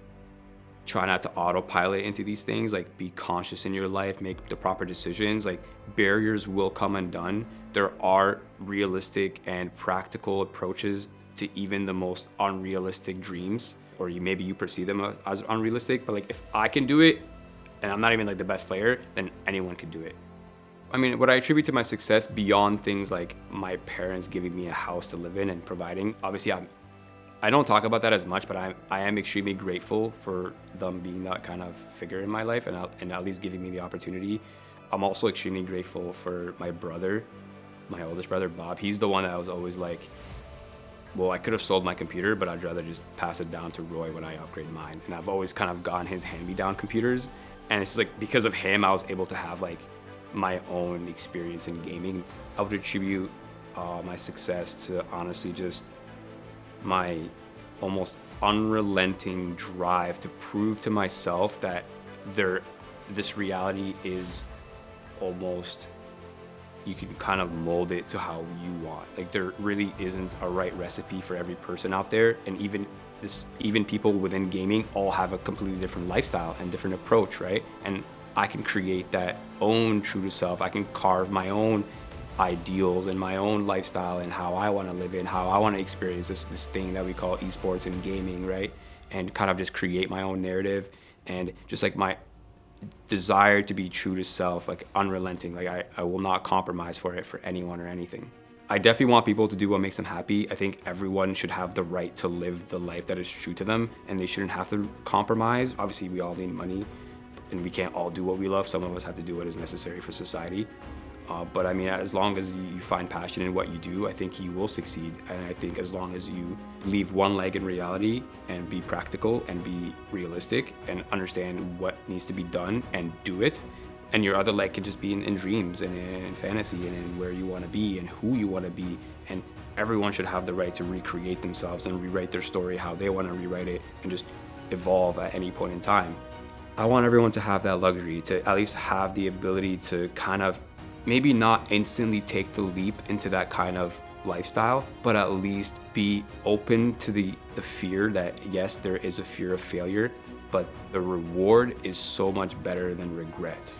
try not to autopilot into these things, like be conscious in your life, make the proper decisions. Like, barriers will come undone. There are realistic and practical approaches to even the most unrealistic dreams, or maybe you perceive them as unrealistic, but like if I can do it and I'm not even like the best player, then anyone can do it. I mean, what I attribute to my success beyond things like my parents giving me a house to live in and providing, obviously I don't talk about that as much, but I am extremely grateful for them being that kind of figure in my life and at least giving me the opportunity. I'm also extremely grateful for my brother, my oldest brother, Bob. He's the one that was always like, well, I could have sold my computer, but I'd rather just pass it down to Roy when I upgrade mine. And I've always kind of gotten his hand-me-down computers. And it's like, because of him, I was able to have like my own experience in gaming. I would attribute my success to honestly just my almost unrelenting drive to prove to myself that this reality is almost, you can kind of mold it to how you want. Like, there really isn't a right recipe for every person out there, and even people within gaming all have a completely different lifestyle and different approach, right? And I can create that own true to self. I can carve my own ideals and my own lifestyle and how I want to live in, how I want to experience this thing that we call esports and gaming, right? And kind of just create my own narrative, and just like my desire to be true to self, like unrelenting. Like I will not compromise for it for anyone or anything. I definitely want people to do what makes them happy. I think everyone should have the right to live the life that is true to them, and they shouldn't have to compromise. Obviously, we all need money, and we can't all do what we love. Some of us have to do what is necessary for society. But I mean, as long as you find passion in what you do, I think you will succeed. And I think as long as you leave one leg in reality and be practical and be realistic and understand what needs to be done and do it, and your other leg can just be in dreams and in fantasy and in where you want to be and who you want to be. And everyone should have the right to recreate themselves and rewrite their story how they want to rewrite it, and just evolve at any point in time. I want everyone to have that luxury, to at least have the ability to kind of maybe not instantly take the leap into that kind of lifestyle, but at least be open to the fear that, yes, there is a fear of failure, but the reward is so much better than regret.